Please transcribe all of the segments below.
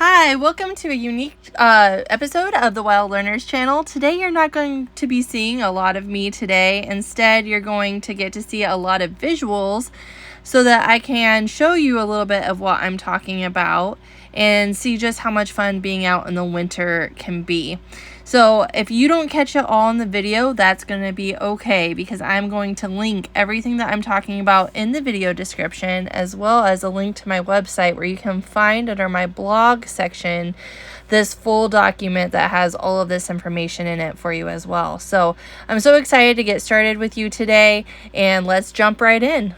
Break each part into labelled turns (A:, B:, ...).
A: Hi, welcome to a unique episode of the Wild Learners channel. Today you're not going to be seeing a lot of me today. Instead, you're going to get to see a lot of visuals so that I can show you a little bit of what I'm talking about and see just how much fun being out in the winter can be. So if you don't catch it all in the video, that's going to be okay, because I'm going to link everything that I'm talking about in the video description, as well as a link to my website where you can find under my blog section this full document that has all of this information in it for you as well. So I'm so excited to get started with you today, and let's jump right in.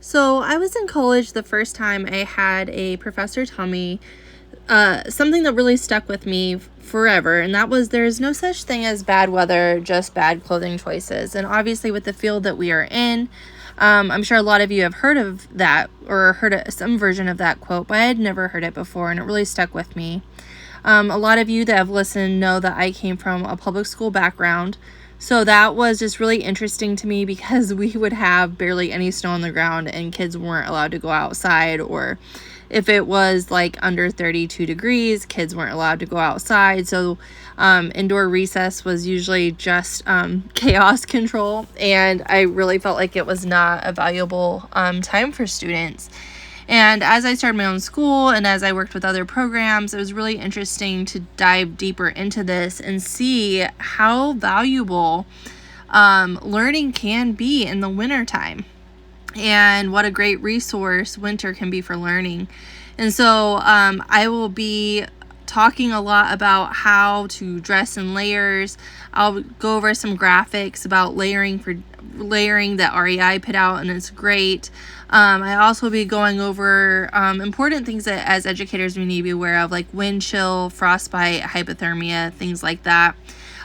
A: So I was in college the first time I had a professor tell me something that really stuck with me forever, and that was there's no such thing as bad weather, just bad clothing choices. And obviously with the field that we are in, I'm sure a lot of you have heard of that or heard some version of that quote, but I had never heard it before, and it really stuck with me. A lot of you that have listened know that I came from a public school background. So that was just really interesting to me, because we would have barely any snow on the ground and kids weren't allowed to go outside, or if it was like under 32 degrees, kids weren't allowed to go outside. So indoor recess was usually just chaos control, and I really felt like it was not a valuable time for students. And as I started my own school and as I worked with other programs, it was really interesting to dive deeper into this and see how valuable learning can be in the wintertime, and what a great resource winter can be for learning. And so I will be talking a lot about how to dress in layers. I'll go over some graphics about layering that REI put out, and it's great. I also will be going over important things that as educators we need to be aware of, like wind chill, frostbite, hypothermia, things like that.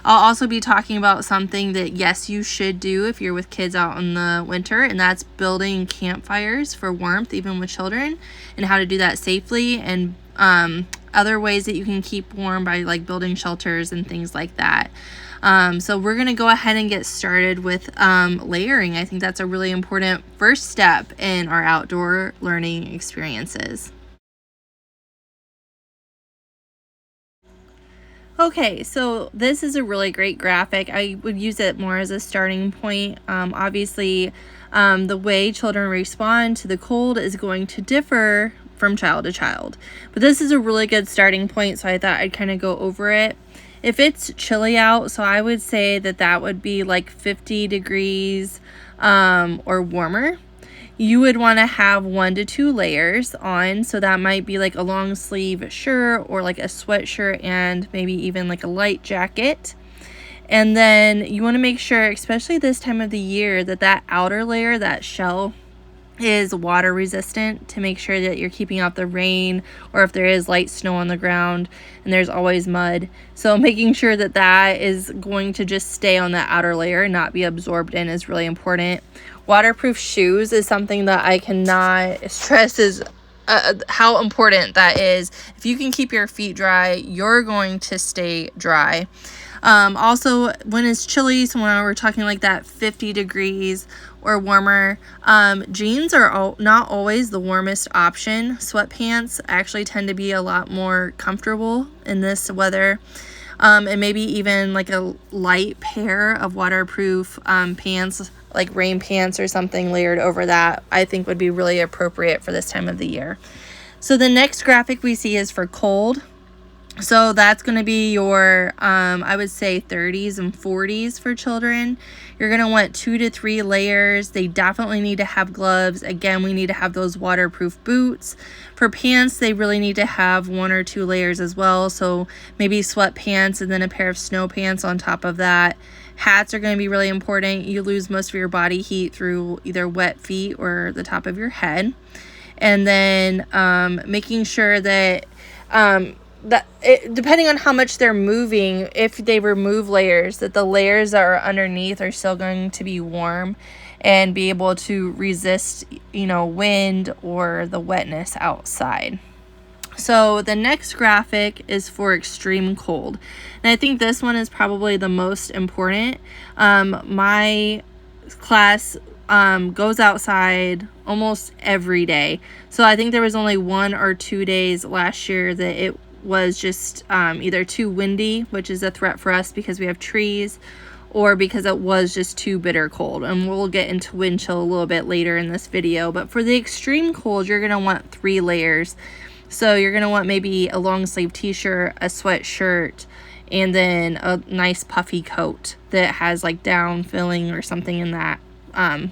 A: I'll also be talking about something that, yes, you should do if you're with kids out in the winter, and that's building campfires for warmth, even with children, and how to do that safely, and other ways that you can keep warm by like building shelters and things like that. So we're going to go ahead and get started with layering. I think that's a really important first step in our outdoor learning experiences. Okay, so this is a really great graphic. I would use it more as a starting point. Obviously, the way children respond to the cold is going to differ from child to child. But this is a really good starting point, so I thought I'd kind of go over it. If it's chilly out, so I would say that would be like 50 degrees or warmer. You would want to have 1 to 2 layers on, so that might be like a long sleeve shirt or like a sweatshirt and maybe even like a light jacket. And then you want to make sure, especially this time of the year, that outer layer, that shell, is water resistant, to make sure that you're keeping out the rain, or if there is light snow on the ground, and there's always mud. So making sure that is going to just stay on that outer layer and not be absorbed in is really important. Waterproof shoes is something that I cannot stress is how important that is. If you can keep your feet dry, you're going to stay dry. Also, when it's chilly, so when we're talking like that 50 degrees or warmer, jeans are not always the warmest option. Sweatpants actually tend to be a lot more comfortable in this weather. And maybe even like a light pair of waterproof pants, like rain pants or something layered over that, I think would be really appropriate for this time of the year. So the next graphic we see is for cold. So that's going to be your, I would say 30s and 40s for children. You're going to want 2 to 3 layers. They definitely need to have gloves. Again, we need to have those waterproof boots. For pants, they really need to have 1 or 2 layers as well. So maybe sweatpants and then a pair of snow pants on top of that. Hats are going to be really important. You lose most of your body heat through either wet feet or the top of your head. And then making sure that depending on how much they're moving, if they remove layers, that the layers that are underneath are still going to be warm and be able to resist, wind or the wetness outside. So the next graphic is for extreme cold. And I think this one is probably the most important. My class goes outside almost every day. So I think there was only 1 or 2 days last year that it was just either too windy, which is a threat for us because we have trees, or because it was just too bitter cold. And we'll get into wind chill a little bit later in this video. But for the extreme cold, you're going to want 3 layers. So you're going to want maybe a long sleeve t-shirt, a sweatshirt, and then a nice puffy coat that has like down filling or something in that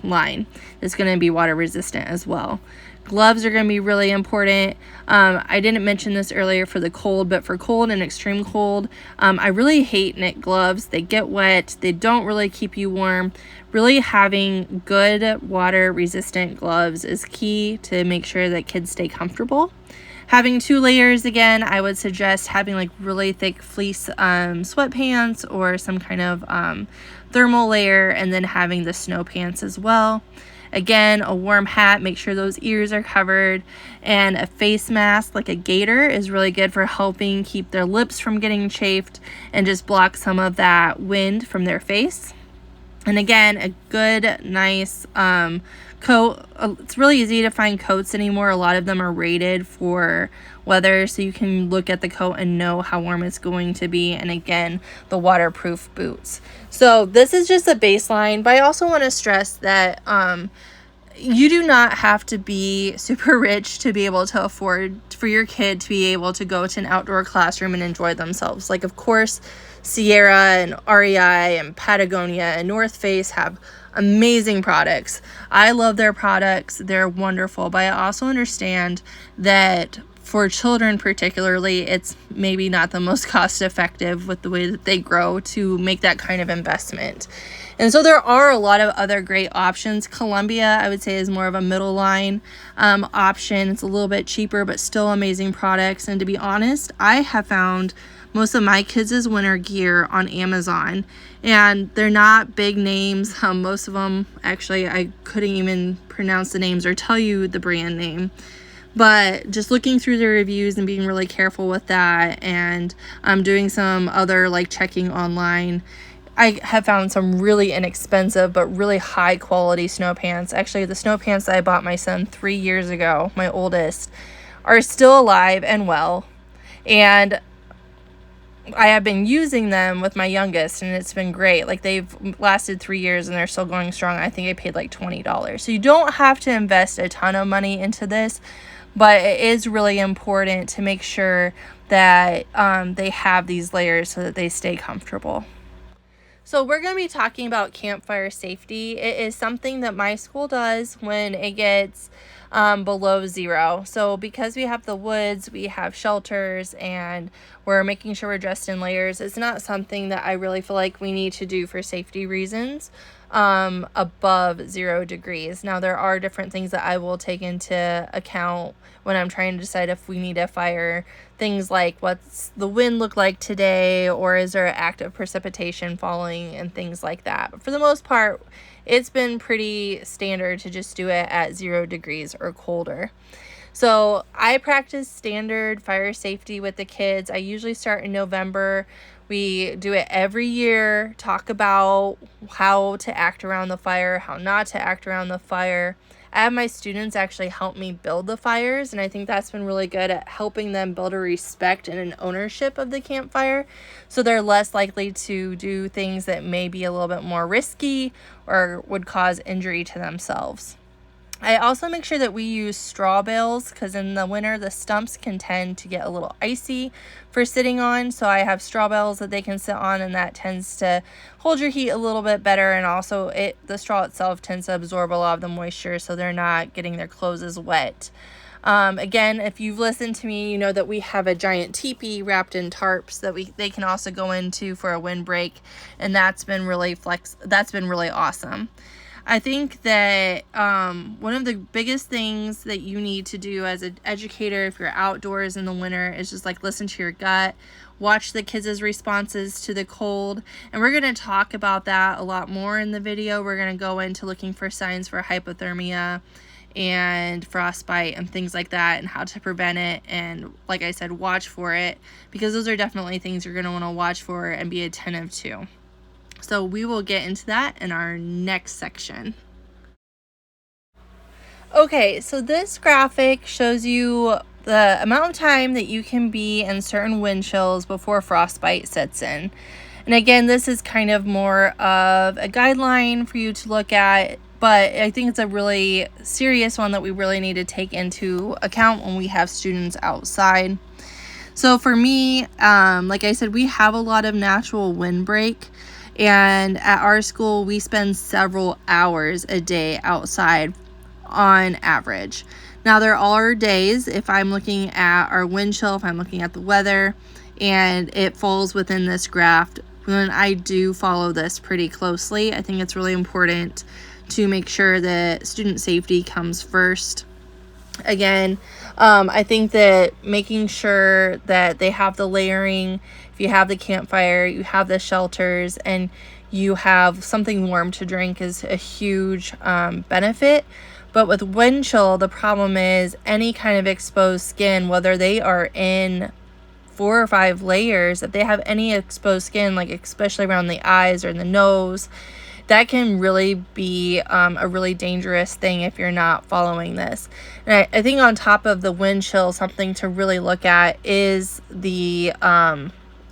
A: line. It's going to be water resistant as well. Gloves are going to be really important. I didn't mention this earlier for the cold, but for cold and extreme cold, I really hate knit gloves. They get wet. They don't really keep you warm. Really having good water resistant gloves is key to make sure that kids stay comfortable. Having 2 layers, again, I would suggest having like really thick fleece sweatpants or some kind of thermal layer, and then having the snow pants as well. Again, a warm hat, make sure those ears are covered, and a face mask like a gaiter is really good for helping keep their lips from getting chafed and just block some of that wind from their face. And again, a good, nice coat. It's really easy to find coats anymore. A lot of them are rated for weather, so you can look at the coat and know how warm it's going to be. And again, the waterproof boots. So this is just a baseline, but I also want to stress that you do not have to be super rich to be able to afford for your kid to be able to go to an outdoor classroom and enjoy themselves. Like, of course, Sierra and REI and Patagonia and North Face have amazing products. I love their products. They're wonderful. But I also understand that for children particularly, it's maybe not the most cost effective with the way that they grow to make that kind of investment. And so there are a lot of other great options. Columbia, I would say, is more of a middle line option. It's a little bit cheaper, but still amazing products. And to be honest, I have found most of my kids' winter gear on Amazon, and they're not big names. Most of them, actually, I couldn't even pronounce the names or tell you the brand name. But just looking through the reviews and being really careful with that, and doing some other like checking online, I have found some really inexpensive but really high quality snow pants. Actually, the snow pants that I bought my son 3 years ago, my oldest, are still alive and well. And I have been using them with my youngest, and it's been great. Like, they've lasted 3 years and they're still going strong. I think I paid like $20. So you don't have to invest a ton of money into this, but it is really important to make sure that they have these layers so that they stay comfortable. So we're going to be talking about campfire safety. It is something that my school does when it gets below 0. So because we have the woods, we have shelters, and we're making sure we're dressed in layers, it's not something that I really feel like we need to do for safety reasons above 0 degrees. Now, there are different things that I will take into account when I'm trying to decide if we need a fire. Things like, what's the wind look like today, or is there active precipitation falling, and things like that. But for the most part, it's been pretty standard to just do it at 0 degrees or colder. So I practice standard fire safety with the kids. I usually start in November. We do it every year, talk about how to act around the fire, how not to act around the fire. I have my students actually help me build the fires, and I think that's been really good at helping them build a respect and an ownership of the campfire, so they're less likely to do things that may be a little bit more risky or would cause injury to themselves. I also make sure that we use straw bales, because in the winter the stumps can tend to get a little icy for sitting on. So I have straw bales that they can sit on, and that tends to hold your heat a little bit better. And also the straw itself tends to absorb a lot of the moisture, so they're not getting their clothes as wet. Again, if you've listened to me, you know that we have a giant teepee wrapped in tarps that they can also go into for a windbreak, and that's been really awesome. I think that one of the biggest things that you need to do as an educator if you're outdoors in the winter is just like listen to your gut, watch the kids' responses to the cold, and we're going to talk about that a lot more in the video. We're going to go into looking for signs for hypothermia and frostbite and things like that, and how to prevent it, and like I said, watch for it, because those are definitely things you're going to want to watch for and be attentive to. So we will get into that in our next section. Okay, so this graphic shows you the amount of time that you can be in certain wind chills before frostbite sets in. And again, this is kind of more of a guideline for you to look at, but I think it's a really serious one that we really need to take into account when we have students outside. So for me, like I said, we have a lot of natural windbreak, and at our school, we spend several hours a day outside on average. Now, there are days, if I'm looking at our wind chill, if I'm looking at the weather, and it falls within this graph, then I do follow this pretty closely. I think it's really important to make sure that student safety comes first. Again, I think that making sure that they have the layering, if you have the campfire, you have the shelters, and you have something warm to drink is a huge benefit. But with wind chill, the problem is any kind of exposed skin, whether they are in 4 or 5 layers, if they have any exposed skin, like especially around the eyes or the nose, that can really be a really dangerous thing if you're not following this. And I think on top of the wind chill, something to really look at is the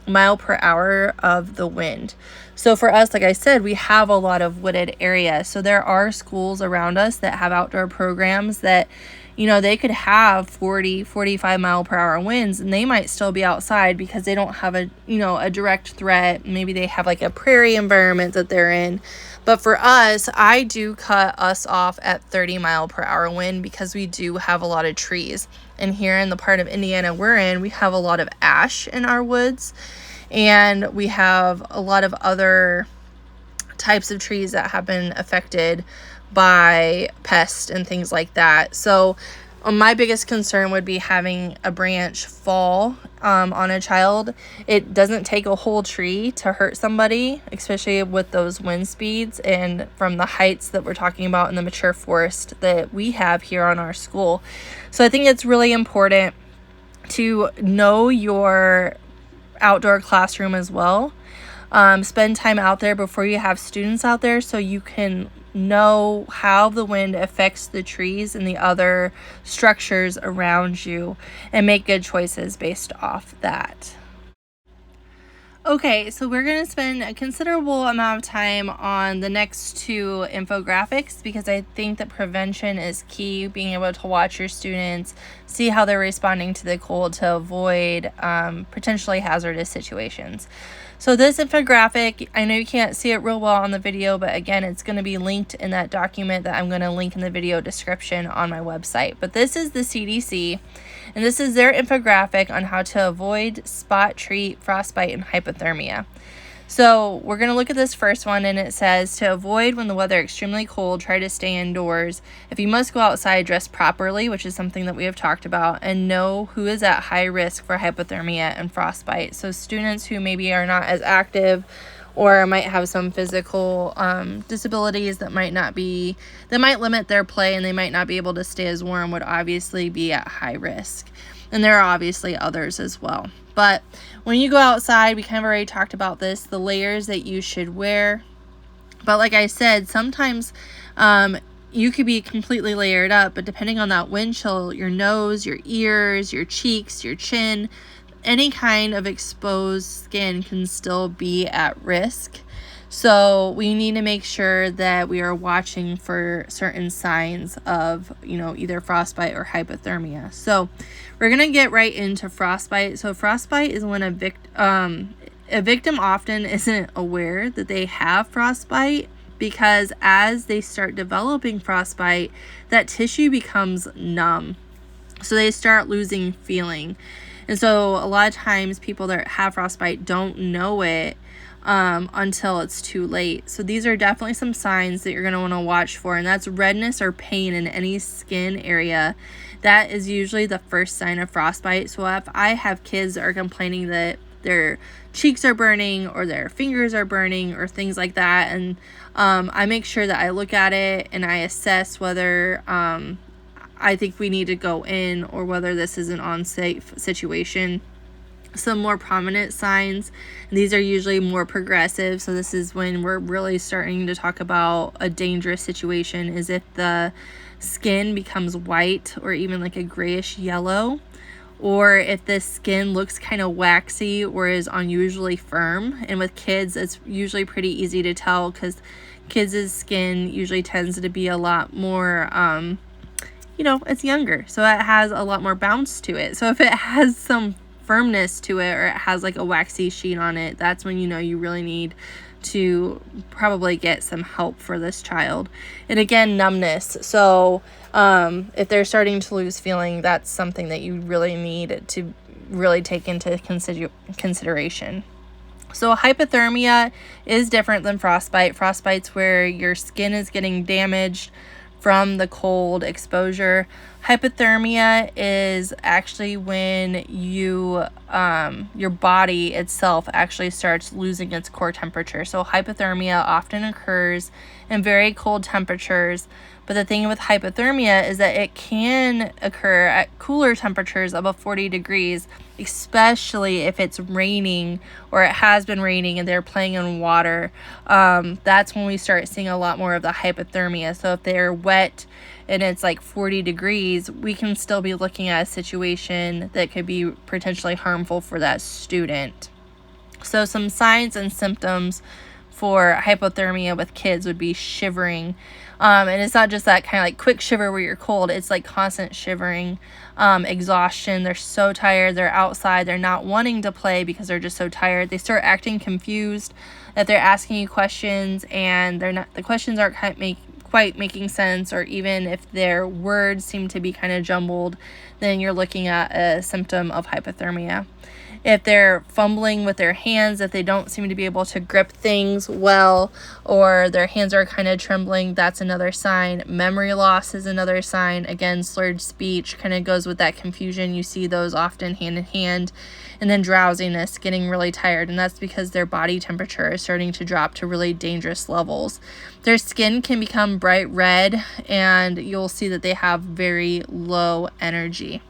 A: mile per hour of the wind. So for us, like I said, we have a lot of wooded areas. So there are schools around us that have outdoor programs that, you know, they could have 40, 45 mile per hour winds, and they might still be outside because they don't have a, you know, a direct threat. Maybe they have like a prairie environment that they're in. But for us, I do cut us off at 30 mile per hour wind because we do have a lot of trees. And here in the part of Indiana we're in, we have a lot of ash in our woods, and we have a lot of other types of trees that have been affected by pests and things like that. So my biggest concern would be having a branch fall on a child. It doesn't take a whole tree to hurt somebody, especially with those wind speeds and from the heights that we're talking about in the mature forest that we have here on our school. So I think it's really important to know your outdoor classroom as well. Spend time out there before you have students out there so you can know how the wind affects the trees and the other structures around you and make good choices based off that. Okay, so we're going to spend a considerable amount of time on the next 2 infographics because I think that prevention is key, being able to watch your students, see how they're responding to the cold to avoid potentially hazardous situations. So this infographic, I know you can't see it real well on the video, but again, it's going to be linked in that document that I'm going to link in the video description on my website. But this is the CDC, and this is their infographic on how to avoid, spot, treat frostbite and hypothermia. So we're going to look at this first one, and it says to avoid when the weather is extremely cold, try to stay indoors. If you must go outside, dress properly, which is something that we have talked about, and know who is at high risk for hypothermia and frostbite. So students who maybe are not as active or might have some physical disabilities that might limit their play and they might not be able to stay as warm would obviously be at high risk. And there are obviously others as well. But when you go outside, we kind of already talked about this, the layers that you should wear. But like I said, sometimes you could be completely layered up, but depending on that wind chill, your nose, your ears, your cheeks, your chin, any kind of exposed skin can still be at risk. So we need to make sure that we are watching for certain signs of, either frostbite or hypothermia. So we're going to get right into frostbite. So frostbite is when a victim often isn't aware that they have frostbite, because as they start developing frostbite, that tissue becomes numb. So they start losing feeling. And so a lot of times people that have frostbite don't know it until it's too late. So these are definitely some signs that you're going to want to watch for, and that's redness or pain in any skin area. That is usually the first sign of frostbite. So if I have kids that are complaining that their cheeks are burning or their fingers are burning or things like that, and I make sure that I look at it and I assess whether I think we need to go in or whether this is an unsafe situation. Some more prominent signs, and these are usually more progressive, so this is when we're really starting to talk about a dangerous situation, is if the skin becomes white or even like a grayish yellow, or if the skin looks kind of waxy or is unusually firm. And with kids, it's usually pretty easy to tell because kids' skin usually tends to be a lot more it's younger, so it has a lot more bounce to it. So if it has some firmness to it, or it has like a waxy sheen on it, that's when you really need to probably get some help for this child. And again, numbness. So if they're starting to lose feeling, that's something that you really need to really take into consideration. So hypothermia is different than frostbite. Frostbite's where your skin is getting damaged from the cold exposure. Hypothermia is actually when your body itself actually starts losing its core temperature. So hypothermia often occurs in very cold temperatures, but the thing with hypothermia is that it can occur at cooler temperatures above 40 degrees, especially if it's raining or it has been raining and they're playing in water. That's when we start seeing a lot more of the hypothermia. So if they're wet and it's like 40 degrees, we can still be looking at a situation that could be potentially harmful for that student. So some signs and symptoms for hypothermia with kids would be shivering. And it's not just that kind of like quick shiver where you're cold. It's like constant shivering, exhaustion. They're so tired. They're outside. They're not wanting to play because they're just so tired. They start acting confused, that they're asking you questions and the questions aren't quite making sense, or even if their words seem to be kind of jumbled, then you're looking at a symptom of hypothermia. If they're fumbling with their hands, if they don't seem to be able to grip things well, or their hands are kind of trembling, that's another sign. Memory loss is another sign. Again, slurred speech kind of goes with that confusion. You see those often hand in hand. And then drowsiness, getting really tired, and that's because their body temperature is starting to drop to really dangerous levels. Their skin can become bright red, and you'll see that they have very low energy.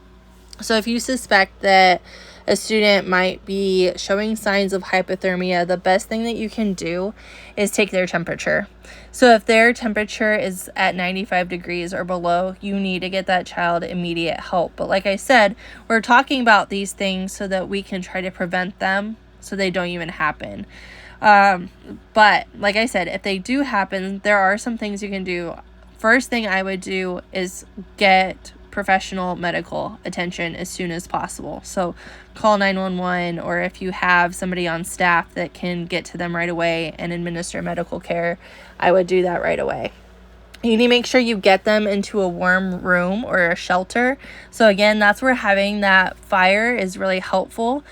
A: So if you suspect that a student might be showing signs of hypothermia, the best thing that you can do is take their temperature. So if their temperature is at 95 degrees or below, you need to get that child immediate help. But like I said, we're talking about these things so that we can try to prevent them so they don't even happen. But like I said, if they do happen, there are some things you can do. First thing I would do is get professional medical attention as soon as possible. So call 911, or if you have somebody on staff that can get to them right away and administer medical care, I would do that right away. You need to make sure you get them into a warm room or a shelter. So again, that's where having that fire is really helpful.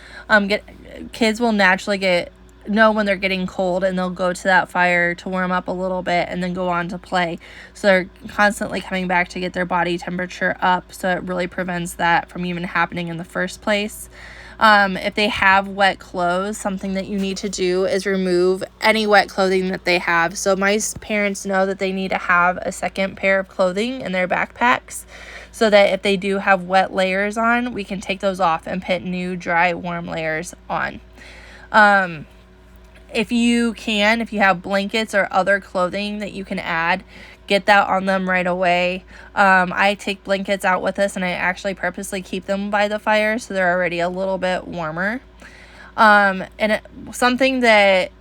A: Kids will naturally know when they're getting cold, and they'll go to that fire to warm up a little bit and then go on to play. So they're constantly coming back to get their body temperature up, so it really prevents that from even happening in the first place. If they have wet clothes, something that you need to do is remove any wet clothing that they have. So my parents know that they need to have a second pair of clothing in their backpacks, so that if they do have wet layers on, we can take those off and put new, dry, warm layers on. If you have blankets or other clothing that you can add, get that on them right away. I take blankets out with us, and I actually purposely keep them by the fire so they're already a little bit warmer. Something that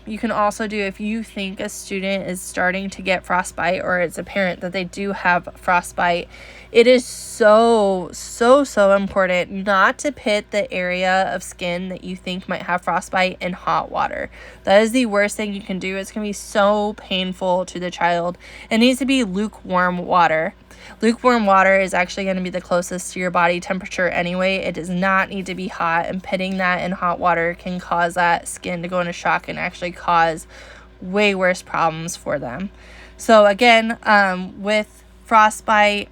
A: you can also do if you think a student is starting to get frostbite, or it's apparent that they do have frostbite, it is so important not to put the area of skin that you think might have frostbite in hot water. That is the worst thing you can do. It's going to be so painful to the child. It needs to be lukewarm water. Lukewarm water is actually going to be the closest to your body temperature anyway. It does not need to be hot, and putting that in hot water can cause that skin to go into shock and actually cause way worse problems for them. So again, with frostbite,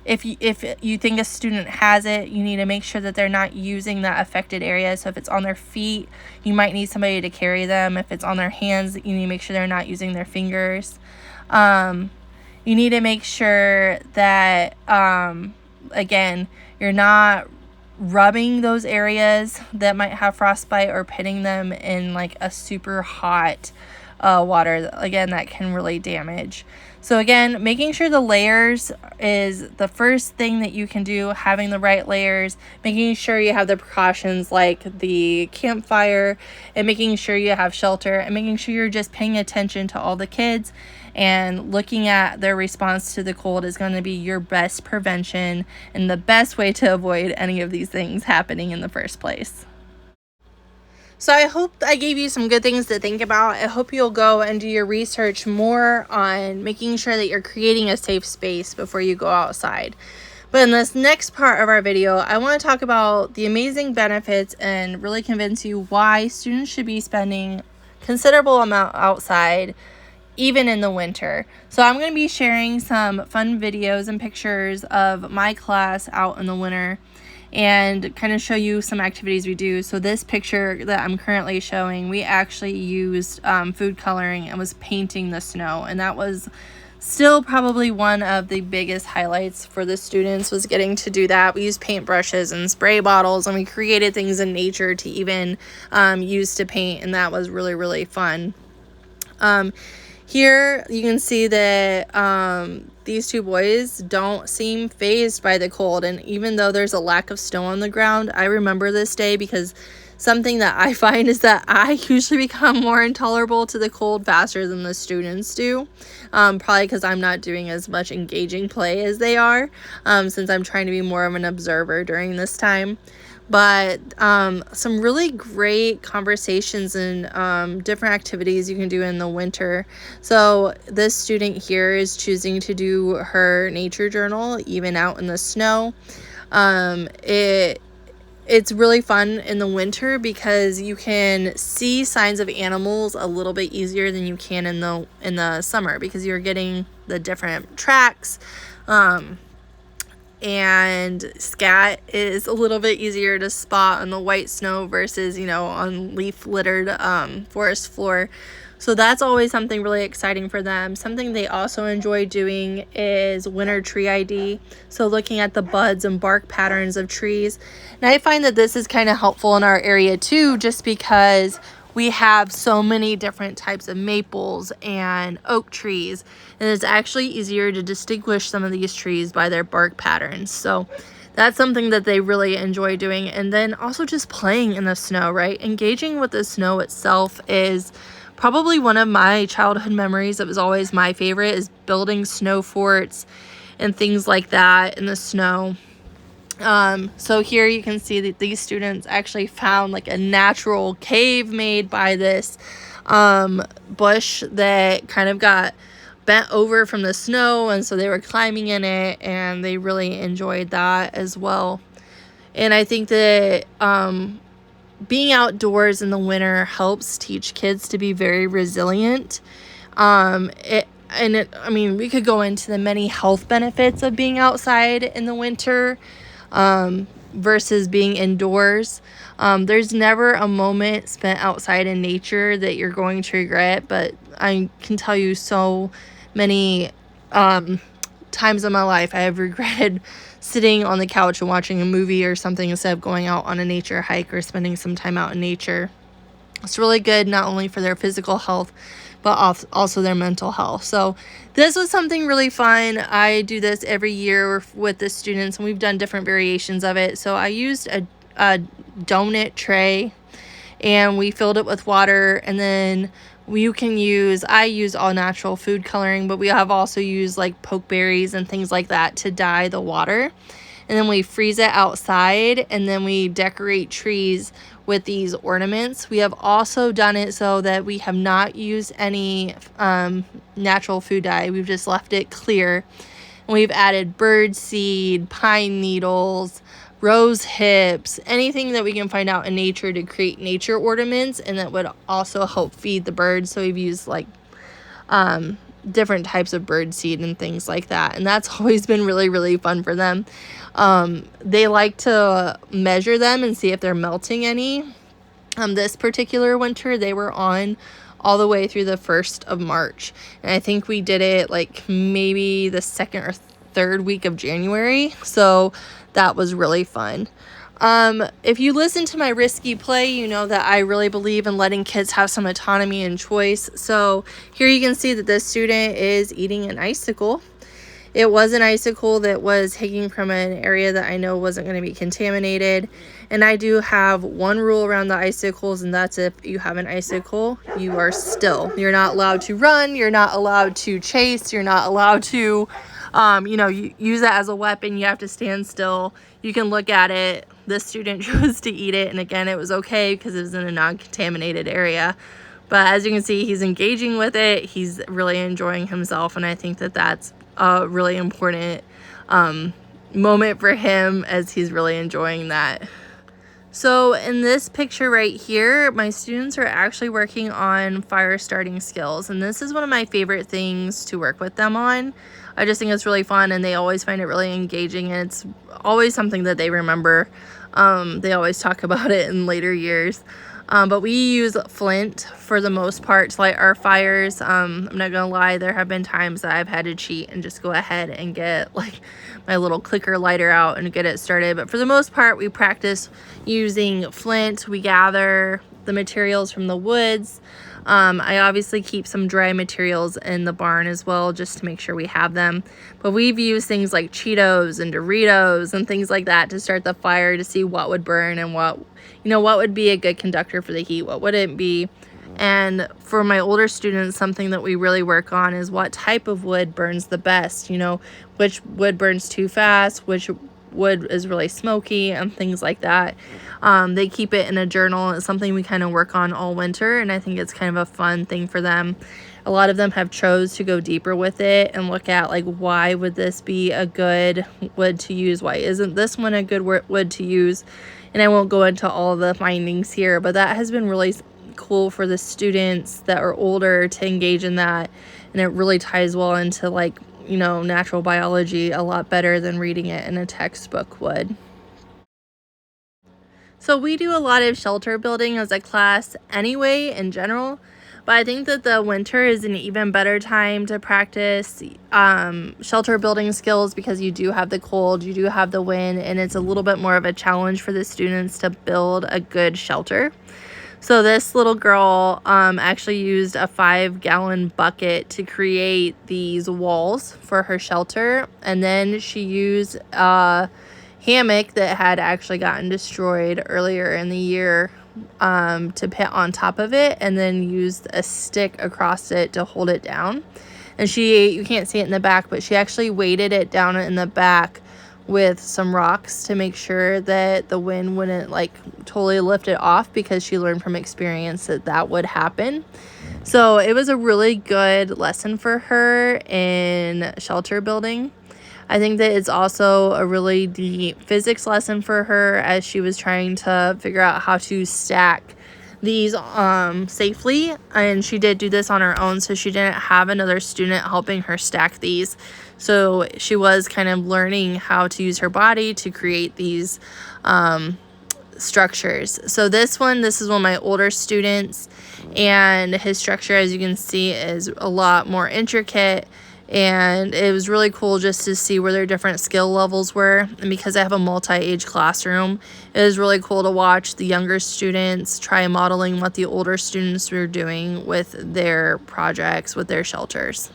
A: if you think a student has it, you need to make sure that they're not using that affected area. So if it's on their feet, you might need somebody to carry them. If it's on their hands, you need to make sure they're not using their fingers. You need to make sure that, again, you're not rubbing those areas that might have frostbite or putting them in like a super hot water. Again, that can really damage. So again, making sure the layers is the first thing that you can do, having the right layers, making sure you have the precautions like the campfire, and making sure you have shelter, and making sure you're just paying attention to all the kids and looking at their response to the cold is going to be your best prevention and the best way to avoid any of these things happening in the first place. So I hope I gave you some good things to think about. I hope you'll go and do your research more on making sure that you're creating a safe space before you go outside. But in this next part of our video, I want to talk about the amazing benefits and really convince you why students should be spending considerable amount outside even in the winter. So I'm going to be sharing some fun videos and pictures of my class out in the winter and kind of show you some activities we do. So this picture that I'm currently showing, we actually used food coloring and was painting the snow, and that was still probably one of the biggest highlights for the students, was getting to do that. We used paintbrushes and spray bottles, and we created things in nature to even use to paint, and that was really, really fun. Here you can see that these two boys don't seem fazed by the cold, and even though there's a lack of snow on the ground, I remember this day because something that I find is that I usually become more intolerable to the cold faster than the students do, probably because I'm not doing as much engaging play as they are, since I'm trying to be more of an observer during this time. But some really great conversations and different activities you can do in the winter. So this student here is choosing to do her nature journal even out in the snow. It's really fun in the winter because you can see signs of animals a little bit easier than you can in the summer, because you're getting the different tracks. And scat is a little bit easier to spot on the white snow versus, on leaf littered forest floor. So that's always something really exciting for them. Something they also enjoy doing is winter tree ID. So looking at the buds and bark patterns of trees. And I find that this is kind of helpful in our area too, just because we have so many different types of maples and oak trees, and it's actually easier to distinguish some of these trees by their bark patterns. So that's something that they really enjoy doing. And then also just playing in the snow, right? Engaging with the snow itself is probably one of my childhood memories. It was always my favorite, is building snow forts and things like that in the snow. So here you can see that these students actually found like a natural cave made by this bush that kind of got bent over from the snow, and so they were climbing in it, and they really enjoyed that as well. And I think that being outdoors in the winter helps teach kids to be very resilient. We could go into the many health benefits of being outside in the winter versus being indoors. There's never a moment spent outside in nature that you're going to regret, but I can tell you so many times in my life I have regretted sitting on the couch and watching a movie or something instead of going out on a nature hike or spending some time out in nature. It's really good not only for their physical health, but also their mental health. So this was something really fun. I do this every year with the students, and we've done different variations of it. So I used a donut tray, and we filled it with water, and then I use all natural food coloring, but we have also used like pokeberries and things like that to dye the water. And then we freeze it outside, and then we decorate trees with these ornaments. We have also done it so that we have not used any natural food dye. We've just left it clear. And we've added bird seed, pine needles, rose hips, anything that we can find out in nature to create nature ornaments, and that would also help feed the birds. So we've used like different types of bird seed and things like that, and that's always been really, really fun for them. They like to measure them and see if they're melting any. This particular winter, they were on all the way through the 1st of March, and I think we did it like maybe the 2nd or 3rd week of January, so that was really fun. If you listen to my risky play, you know that I really believe in letting kids have some autonomy and choice. So here you can see that this student is eating an icicle. It was an icicle that was hanging from an area that I know wasn't going to be contaminated. And I do have one rule around the icicles, and that's if you have an icicle, you are still. You're not allowed to run. You're not allowed to chase. You're not allowed to, use it as a weapon. You have to stand still. You can look at it. This student chose to eat it. And again, it was okay because it was in a non-contaminated area. But as you can see, he's engaging with it. He's really enjoying himself. And I think that that's a really important moment for him, as he's really enjoying that. So in this picture right here, my students are actually working on fire starting skills, and this is one of my favorite things to work with them on. I just think it's really fun, and they always find it really engaging, and it's always something that they remember. They always talk about it in later years. But we use flint for the most part to light our fires. I'm not gonna lie, there have been times that I've had to cheat and just go ahead and get like my little clicker lighter out and get it started. But for the most part, we practice using flint. We gather the materials from the woods. I obviously keep some dry materials in the barn as well, just to make sure we have them. But we've used things like Cheetos and Doritos and things like that to start the fire, to see what would burn and what would be a good conductor for the heat, what wouldn't be. And for my older students, something that we really work on is what type of wood burns the best, which wood burns too fast, which wood is really smoky, and things like that. They keep it in a journal. It's something we kind of work on all winter, and I think it's kind of a fun thing for them. A lot of them have chose to go deeper with it and look at like, why would this be a good wood to use? Why isn't this one a good wood to use? And I won't go into all the findings here, but that has been really cool for the students that are older to engage in that. And it really ties well into natural biology a lot better than reading it in a textbook would. So we do a lot of shelter building as a class anyway in general, but I think that the winter is an even better time to practice shelter building skills, because you do have the cold, you do have the wind, and it's a little bit more of a challenge for the students to build a good shelter. So this little girl actually used a 5-gallon bucket to create these walls for her shelter, and then she used a hammock that had actually gotten destroyed earlier in the year to put on top of it, and then used a stick across it to hold it down. And you can't see it in the back, but she actually weighted it down in the back with some rocks to make sure that the wind wouldn't totally lift it off, because she learned from experience that would happen. So it was a really good lesson for her in shelter building. I think that it's also a really deep physics lesson for her, as she was trying to figure out how to stack these safely, and she did do this on her own, so she didn't have another student helping her stack these. So she was kind of learning how to use her body to create these structures. So this is one of my older students, and his structure, as you can see, is a lot more intricate. And it was really cool just to see where their different skill levels were. And because I have a multi-age classroom, it was really cool to watch the younger students try modeling what the older students were doing with their projects, with their shelters.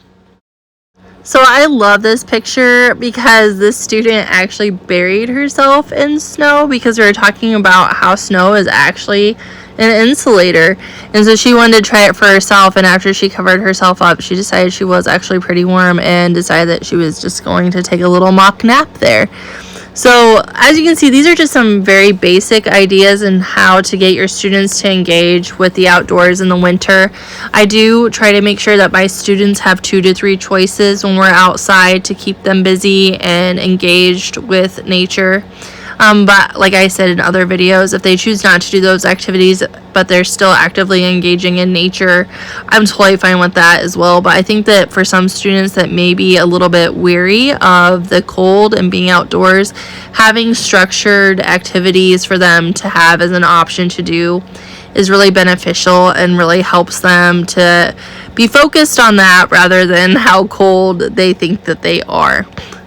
A: So I love this picture because this student actually buried herself in snow, because we were talking about how snow is actually an insulator, and so she wanted to try it for herself, and after she covered herself up, she decided she was actually pretty warm and decided that she was just going to take a little mock nap there. So as you can see, these are just some very basic ideas on how to get your students to engage with the outdoors in the winter. I do try to make sure that my students have 2 to 3 choices when we're outside to keep them busy and engaged with nature. But like I said in other videos, if they choose not to do those activities, but they're still actively engaging in nature, I'm totally fine with that as well. But I think that for some students that may be a little bit weary of the cold and being outdoors, having structured activities for them to have as an option to do is really beneficial and really helps them to be focused on that rather than how cold they think that they are.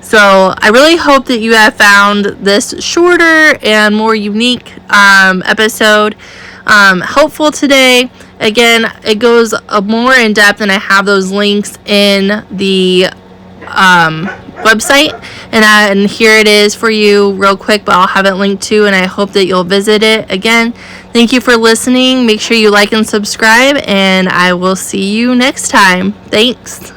A: So I really hope that you have found this shorter and more unique episode helpful today. Again, it goes more in depth, and I have those links in the website, and here it is for you real quick, but I'll have it linked too, and I hope that you'll visit it. Again, thank you for listening. Make sure you like and subscribe, and I will see you next time. Thanks.